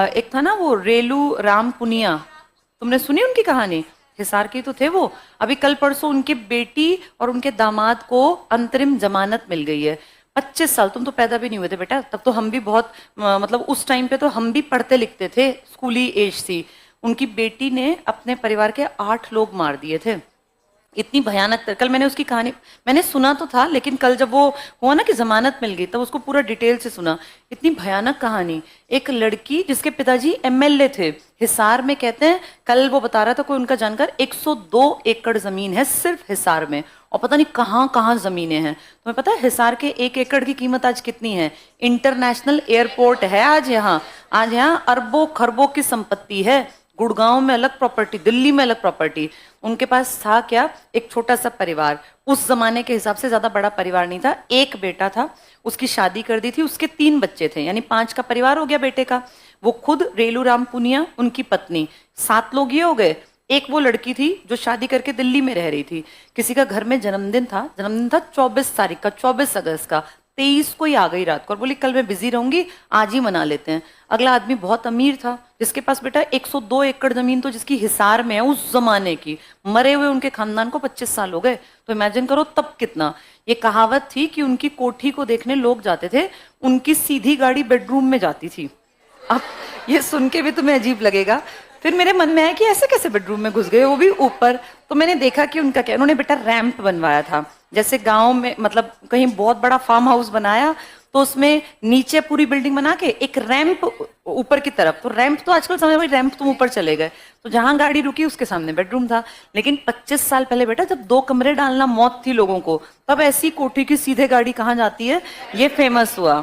एक था ना वो रेलू राम पुनिया, तुमने सुनी उनकी कहानी? हिसार के तो थे वो। अभी कल परसों उनकी बेटी और उनके दामाद को अंतरिम जमानत मिल गई है। 25 साल, तुम तो पैदा भी नहीं हुए थे बेटा, तब तो हम भी बहुत मतलब उस टाइम पे तो हम भी पढ़ते लिखते थे, स्कूली एज थी। उनकी बेटी ने अपने परिवार के 8 लोग मार दिए थे। इतनी भयानक कल मैंने उसकी कहानी, मैंने सुना तो था लेकिन कल जब वो हुआ ना कि जमानत मिल गई तब उसको पूरा डिटेल से सुना। इतनी भयानक कहानी। एक लड़की जिसके पिताजी एमएलए थे हिसार में, कहते हैं कल वो बता रहा था कोई उनका जानकार, 102 एकड़ जमीन है सिर्फ हिसार में, और पता नहीं कहाँ कहाँ जमीनें हैं। तुम्हें पता है हिसार के 1 एकड़ की कीमत आज कितनी है? इंटरनेशनल एयरपोर्ट है आज यहाँ अरबों खरबों की संपत्ति है। गुड़गांव में अलग प्रॉपर्टी, दिल्ली में अलग प्रॉपर्टी। उनके पास था क्या? एक छोटा सा परिवार, उस जमाने के हिसाब से ज्यादा बड़ा परिवार नहीं था। एक बेटा था, उसकी शादी कर दी थी, उसके 3 बच्चे थे, यानी 5 का परिवार हो गया बेटे का। वो खुद रेलू राम पुनिया, उनकी पत्नी, 7 लोग ये हो गए। एक वो लड़की थी जो शादी करके दिल्ली में रह रही थी। किसी का घर में जन्मदिन था 24 तारीख का, 24 अगस्त का। 23 को ही आ गई रात को और बोली कल मैं बिजी रहूंगी, आज ही मना लेते हैं। अगला आदमी बहुत अमीर था जिसके पास बेटा 102 एकड़ जमीन, तो जिसकी हिसार में है उस जमाने की। मरे हुए उनके खानदान को 25 साल हो गए, तो इमेजिन करो तब कितना। ये कहावत थी कि उनकी कोठी को देखने लोग जाते थे, उनकी सीधी गाड़ी बेडरूम में जाती थी। अब ये सुन के भी तुम्हें अजीब लगेगा। फिर मेरे मन में आया कि ऐसे कैसे बेडरूम में घुस गए, वो भी ऊपर। तो मैंने देखा कि उनका क्या, उन्होंने बेटा रैंप बनवाया था। जैसे गांव में मतलब कहीं बहुत बड़ा फार्म हाउस बनाया तो उसमें नीचे पूरी बिल्डिंग बना के एक रैंप ऊपर की तरफ। तो रैंप तो आजकल समझ भाई, रैंप तुम ऊपर चले गए, तो जहां गाड़ी रुकी उसके सामने बेडरूम था। लेकिन 25 साल पहले बेटा जब 2 कमरे डालना मौत थी लोगों को, तब ऐसी कोठी की सीधे गाड़ी कहाँ जाती है, ये फेमस हुआ।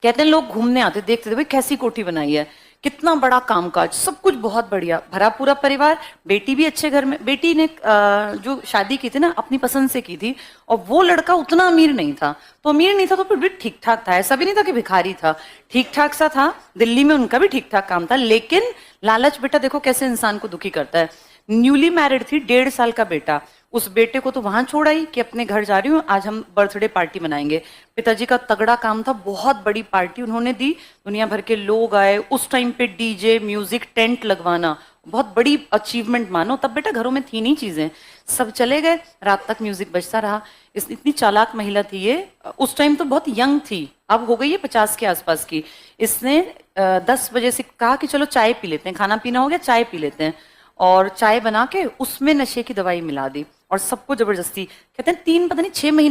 कहते हैं लोग घूमने आते, देखते थे भाई कैसी कोठी बनाई है, कितना बड़ा कामकाज, सब कुछ बहुत बढ़िया, भरा पूरा परिवार। बेटी भी अच्छे घर में, बेटी ने जो शादी की थी ना अपनी पसंद से की थी, और वो लड़का उतना अमीर नहीं था। तो अमीर नहीं था तो फिर भी ठीक ठाक था, ऐसा भी नहीं था कि भिखारी था, ठीक ठाक सा था। दिल्ली में उनका भी ठीक ठाक काम था, लेकिन लालच बेटा देखो कैसे इंसान को दुखी करता है। न्यूली मैरिड थी, 1.5 साल का बेटा। उस बेटे को तो वहां छोड़ आई कि अपने घर जा रही हूँ, आज हम बर्थडे पार्टी मनाएंगे। पिताजी का तगड़ा काम था, बहुत बड़ी पार्टी उन्होंने दी, दुनिया भर के लोग आए। उस टाइम पे डीजे म्यूजिक टेंट लगवाना बहुत बड़ी अचीवमेंट मानो, तब बेटा घरों में थी नहीं चीजें। सब चले गए, रात तक म्यूजिक बजता रहा। इतनी चालाक महिला थी ये, उस टाइम तो बहुत यंग थी, अब हो गई है 50 के आसपास की। इसने 10 बजे से कहा कि चलो चाय पी लेते हैं, खाना पीना हो गया चाय पी लेते हैं, और चाय बना के उसमें नशे की दवाई मिला दी और सबको जबरदस्ती। कहते हैं 3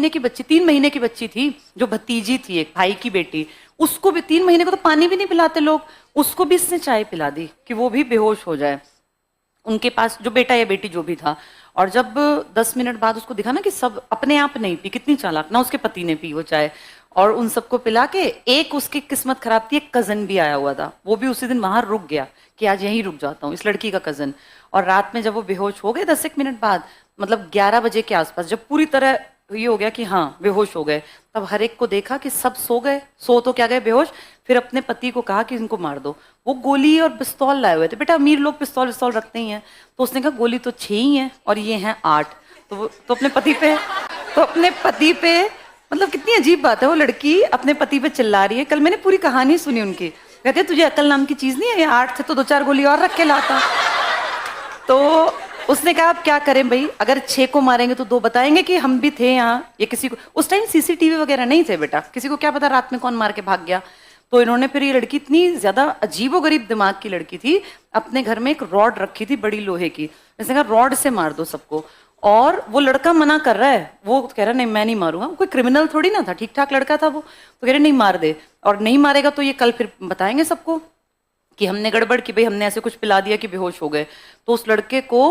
की बच्ची, 3 महीने की बच्ची थी जो भतीजी थी, एक भाई की बेटी, उसको भी 3 महीने को तो पानी भी नहीं पिलाते लोग, उसको भी इसने चाय पिला दी कि वो भी बेहोश हो जाए। उनके पास जो बेटा या बेटी जो भी था, और जब 10 मिनट बाद उसको दिखा ना कि सब अपने आप नहीं पी, कितनी चालाक ना, उसके पति ने पी वो चाय, और उन सबको पिला के, एक उसकी किस्मत खराब थी, एक कजन भी आया हुआ था, वो भी उसी दिन वहां रुक गया कि आज यहीं रुक जाता हूँ, इस लड़की का कजन। और रात में जब वो बेहोश हो गए 10 एक मिनट बाद, मतलब 11 बजे के आसपास, जब पूरी तरह ये हो गया कि हाँ बेहोश हो गए, तब हर एक को देखा कि सब सो गए, सो तो क्या गए बेहोश। फिर अपने पति को कहा कि इनको मार दो। वो गोली और पिस्तौल लाए हुए थे, बेटा अमीर लोग पिस्तौल पिस्तौल रखते ही हैं। तो उसने कहा गोली तो 6 ही है और ये हैं 8। तो अपने पति पे मतलब कितनी अजीब बात है, वो लड़की अपने पति पे चिल्ला रही है। कल मैंने पूरी कहानी सुनी उनकी, कहते तुझे अकल नाम की चीज नहीं है, ये 8 थे तो 2-4 गोली और रख के लाता। तो उसने कहा अब क्या करें भाई, अगर 6 को मारेंगे तो 2 बताएंगे कि हम भी थे यहाँ। ये किसी को उस टाइम सीसीटीवी वगैरह नहीं थे बेटा, किसी को क्या पता रात में कौन मार के भाग गया। तो इन्होंने फिर, ये लड़की इतनी ज्यादा अजीबोगरीब दिमाग की लड़की थी, अपने घर में एक रॉड रखी थी बड़ी लोहे की, जैसे कहा रॉड से मार दो सबको। और वो लड़का मना कर रहा है, वो कह रहा नहीं मैं नहीं मारूंगा, कोई क्रिमिनल थोड़ी ना था, ठीक ठाक लड़का था वो, तो कह रहे नहीं मार दे, और नहीं मारेगा तो ये कल फिर बताएंगे सबको कि हमने गड़बड़ की भाई, हमने ऐसे कुछ पिला दिया कि बेहोश हो गए। तो उस लड़के को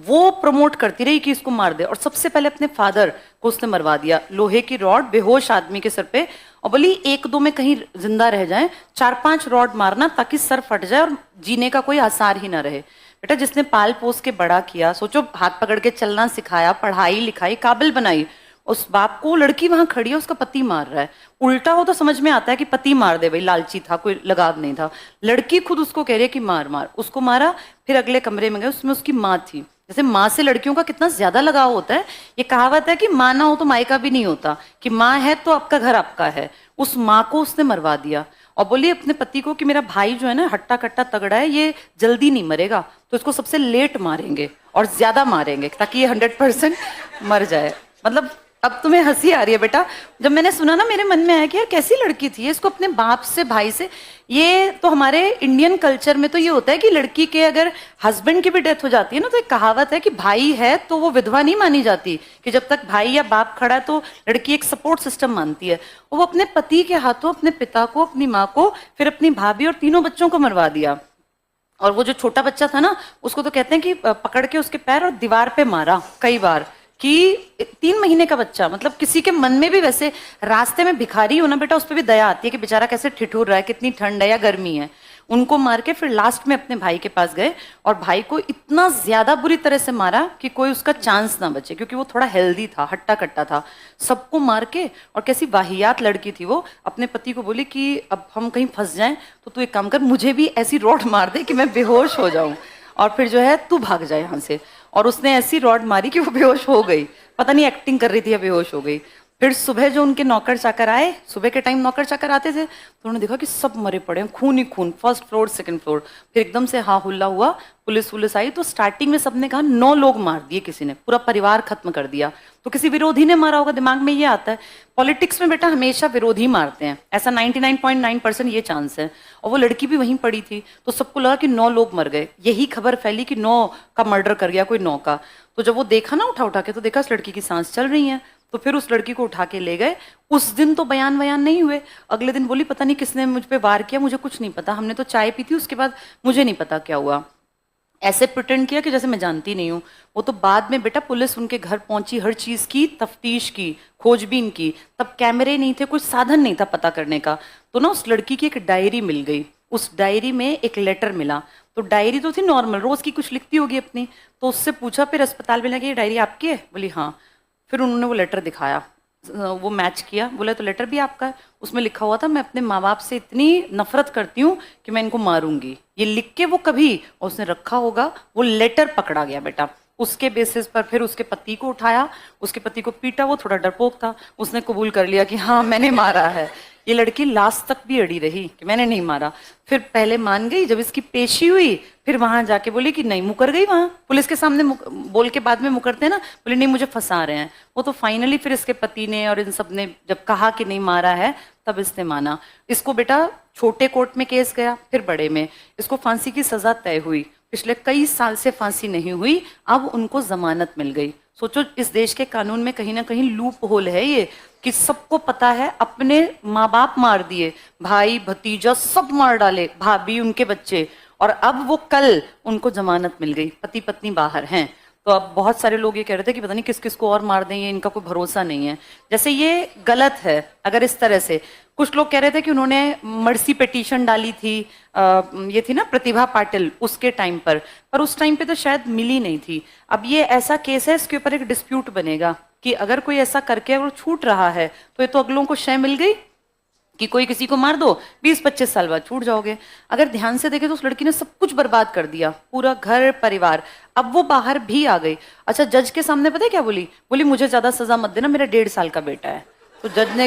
वो प्रमोट करती रही कि इसको मार दे, और सबसे पहले अपने फादर को उसने मरवा दिया, लोहे की रॉड बेहोश आदमी के सर पे, और बोली 1-2 में कहीं जिंदा रह जाए, 4-5 रॉड मारना ताकि सर फट जाए और जीने का कोई आसार ही ना रहे। बेटा जिसने पाल पोस के बड़ा किया, सोचो हाथ पकड़ के चलना सिखाया, पढ़ाई लिखाई काबिल बनाई, उस बाप को लड़की वहां खड़ी है, उसका पति मार रहा है। उल्टा हो तो समझ में आता है कि पति मार दे भाई, लालची था, कोई लगाव नहीं था। लड़की खुद उसको कह रही है कि मार मार, उसको मारा। फिर अगले कमरे में गए, उसमें उसकी माँ थी। जैसे माँ से लड़कियों का कितना ज्यादा लगाव होता है, ये कहावत है कि माँ ना हो तो मायका भी नहीं होता, कि माँ है तो आपका घर आपका है। उस माँ को उसने मरवा दिया, और बोली अपने पति को कि मेरा भाई जो है ना हट्टा कट्टा तगड़ा है, ये जल्दी नहीं मरेगा, तो इसको सबसे लेट मारेंगे और ज्यादा मारेंगे ताकि ये 100% मर जाए। मतलब अब तुम्हें हंसी आ रही है बेटा, जब मैंने सुना ना मेरे मन में आया कि यार कैसी लड़की थी, इसको अपने बाप से भाई से, ये तो हमारे इंडियन कल्चर में तो ये होता है कि लड़की के अगर हस्बैंड की भी डेथ हो जाती है ना, तो एक कहावत है कि भाई है तो वो विधवा नहीं मानी जाती, कि जब तक भाई या बाप खड़ा है तो लड़की एक सपोर्ट सिस्टम मानती है। वो अपने पति के हाथों अपने पिता को, अपनी माँ को, फिर अपनी भाभी और तीनों बच्चों को मरवा दिया। और वो जो छोटा बच्चा था ना, उसको तो कहते हैं कि पकड़ के उसके पैर और दीवार पे मारा कई बार, कि 3 महीने का बच्चा, मतलब किसी के मन में भी वैसे रास्ते में भिखारी हो ना बेटा, उस पर भी दया आती है कि बेचारा कैसे ठिठुर रहा है, कितनी ठंड है या गर्मी है। उनको मार के फिर लास्ट में अपने भाई के पास गए और भाई को इतना ज्यादा बुरी तरह से मारा कि कोई उसका चांस ना बचे, क्योंकि वो थोड़ा हेल्दी था, हट्टा कट्टा था। सबको मार के, और कैसी वाहियात लड़की थी वो, अपने पति को बोली कि अब हम कहीं फंस जाएं तो तू एक काम कर, मुझे भी ऐसी रॉड मार दे कि मैं बेहोश हो जाऊं, और फिर जो है तू भाग जाए यहाँ से। और उसने ऐसी रॉड मारी कि वो बेहोश हो गई, पता नहीं एक्टिंग कर रही थी या बेहोश हो गई। फिर सुबह जो उनके नौकर चाकर आए, सुबह के टाइम नौकर चाकर आते थे, तो उन्होंने देखा कि सब मरे पड़े हैं, खून ही खून, फर्स्ट फ्लोर सेकंड फ्लोर। फिर एकदम से हा हुल्ला हुआ, पुलिस आई, तो स्टार्टिंग में सबने कहा 9 लोग मार दिए किसी ने, पूरा परिवार खत्म कर दिया। तो किसी विरोधी ने मारा होगा, दिमाग में ये आता है। पॉलिटिक्स में बेटा हमेशा विरोधी मारते हैं, ऐसा 99.9% ये चांस है। और वो लड़की भी वहीं पड़ी थी, तो सबको लगा कि 9 लोग मर गए। यही खबर फैली कि 9 का मर्डर कर गया कोई 9 का। तो जब वो देखा ना उठा के, तो देखा उस लड़की की सांस चल रही है, तो फिर उस लड़की को उठा के ले गए। उस दिन तो बयान नहीं हुए, अगले दिन बोली पता नहीं किसने मुझ पे वार किया, मुझे कुछ नहीं पता, हमने तो चाय पी थी, उसके बाद मुझे नहीं पता क्या हुआ। ऐसे प्रिटेंड किया कि जैसे मैं जानती नहीं हूँ। वो तो बाद में बेटा पुलिस उनके घर पहुंची, हर चीज की तफ्तीश की, खोजबीन की, तब कैमरे नहीं थे, कुछ साधन नहीं था पता करने का। तो ना उस लड़की की एक डायरी मिल गई, उस डायरी में एक लेटर मिला। तो डायरी तो थी नॉर्मल, रोज की कुछ लिखती होगी अपनी। तो उससे पूछा फिर अस्पताल में, लगे ये डायरी आपकी है? बोली हाँ। फिर उन्होंने वो लेटर दिखाया, वो मैच किया, बोला तो लेटर भी आपका है। उसमें लिखा हुआ था मैं अपने माँ बाप से इतनी नफरत करती हूँ कि मैं इनको मारूंगी, ये लिख के वो कभी, और उसने रखा होगा, वो लेटर पकड़ा गया बेटा। उसके बेसिस पर फिर उसके पति को उठाया, उसके पति को पीटा, वो थोड़ा डरपोक था, उसने कबूल कर लिया कि हाँ मैंने मारा है। ये लड़की लास्ट तक भी अड़ी रही कि मैंने नहीं मारा। फिर पहले मान गई, जब इसकी पेशी हुई फिर वहां जाके बोली कि नहीं, मुकर गई, वहां पुलिस के सामने बोल के बाद में मुकरते हैं ना, बोले नहीं मुझे फंसा रहे हैं। वो तो फाइनली फिर इसके पति ने और इन सब ने जब कहा कि नहीं मारा है, तब इसने माना। इसको बेटा छोटे कोर्ट में केस गया, फिर बड़े में, इसको फांसी की सजा तय हुई। पिछले कई साल से फांसी नहीं हुई, अब उनको जमानत मिल गई। सोचो इस देश के कानून में कहीं ना कहीं लूप होल है ये, कि सबको पता है, अपने माँ बाप मार दिए, भाई भतीजा सब मार डाले, भाभी, उनके बच्चे, और अब वो कल उनको जमानत मिल गई, पति पत्नी बाहर हैं। तो अब बहुत सारे लोग ये कह रहे थे कि पता नहीं किस किस को और मार दें, ये इनका कोई भरोसा नहीं है। जैसे ये गलत है अगर इस तरह से। कुछ लोग कह रहे थे कि उन्होंने मर्सी पिटीशन डाली थी, ये थी ना प्रतिभा पाटिल, उसके टाइम पर उस टाइम पे तो शायद मिली नहीं थी। अब ये ऐसा केस है, इसके ऊपर एक डिस्प्यूट बनेगा कि अगर कोई ऐसा करके अगर छूट रहा है तो ये तो अगलों को शय मिल गई कि कोई किसी को मार दो, 20-25 साल बाद छूट जाओगे। अगर ध्यान से देखे तो उस लड़की ने सब कुछ बर्बाद कर दिया, पूरा घर परिवार। अब वो बाहर भी आ गई। अच्छा, जज के सामने पता है क्या बोली? बोली मुझे ज्यादा सजा मत देना, मेरा 1.5 साल का बेटा है। तो जज ने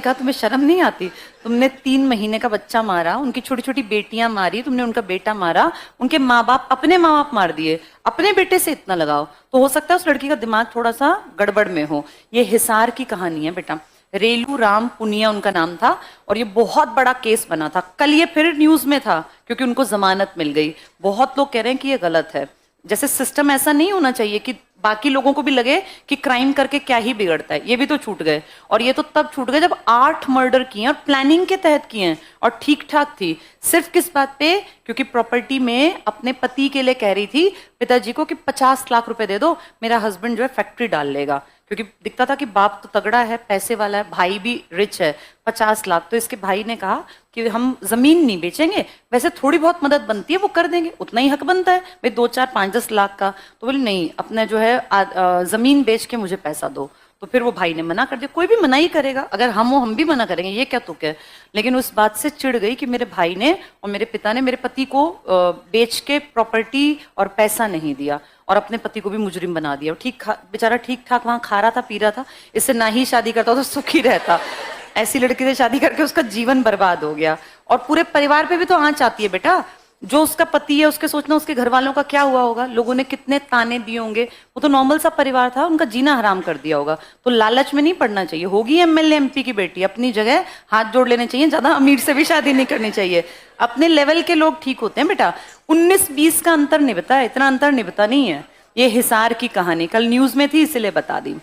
कहा तुम्हें शर्म नहीं आती? तुमने 3 महीने का बच्चा मारा, उनकी छोटी छोटी बेटियां मारी, तुमने उनका बेटा मारा, उनके माँ बाप, अपने माँ बाप मार दिए, अपने बेटे से इतना लगाओ। तो हो सकता है उस लड़की का दिमाग थोड़ा सा गड़बड़ में हो। ये हिसार की कहानी है बेटा, रेलू राम पुनिया उनका नाम था, और ये बहुत बड़ा केस बना था। कल ये फिर न्यूज में था क्योंकि उनको जमानत मिल गई। बहुत लोग कह रहे हैं कि ये गलत है। जैसे सिस्टम ऐसा नहीं होना चाहिए कि बाकी लोगों को भी लगे कि क्राइम करके क्या ही बिगड़ता है। ये भी तो छूट गए, और ये तो तब छूट गए जब 8 मर्डर किए और प्लानिंग के तहत किए हैं, और ठीक ठाक थी। सिर्फ किस बात पे? क्योंकि प्रॉपर्टी में अपने पति के लिए कह रही थी पिताजी को कि 50 लाख रुपए दे दो, मेरा हस्बैंड जो है फैक्ट्री डाल लेगा। क्योंकि दिखता था कि बाप तो तगड़ा है, पैसे वाला है, भाई भी रिच है, 50 लाख। तो इसके भाई ने कहा कि हम जमीन नहीं बेचेंगे, वैसे थोड़ी बहुत मदद बनती है वो कर देंगे, उतना ही हक बनता है भाई, 2, 4, 5, 10 लाख का। तो बोले नहीं, अपना जो है जमीन बेच के मुझे पैसा दो। तो फिर वो भाई ने मना कर दिया। कोई भी मना ही करेगा, अगर हम भी मना करेंगे, ये क्या तुक है। लेकिन उस बात से चिढ़ गई कि मेरे भाई ने और मेरे पिता ने मेरे पति को बेच के प्रॉपर्टी और पैसा नहीं दिया, और अपने पति को भी मुजरिम बना दिया। बेचारा ठीक ठाक वहां खा रहा था, पी रहा था, इससे ना ही शादी करता तो सुखी रहता। ऐसी लड़की से शादी करके उसका जीवन बर्बाद हो गया, और पूरे परिवार पे भी तो आंच आती है बेटा। जो उसका पति है उसके सोचना उसके घर वालों का क्या हुआ होगा, लोगों ने कितने ताने दिए होंगे। वो तो नॉर्मल सा परिवार था, उनका जीना हराम कर दिया होगा। तो लालच में नहीं पड़ना चाहिए। होगी एमएलए एमपी की बेटी, अपनी जगह हाथ जोड़ लेने चाहिए, ज्यादा अमीर से भी शादी नहीं करनी चाहिए। अपने लेवल के लोग ठीक होते हैं बेटा। 19-20 का अंतर निभता है, इतना अंतर निभता नहीं है। ये हिसार की कहानी कल न्यूज में थी, इसलिए बता दी।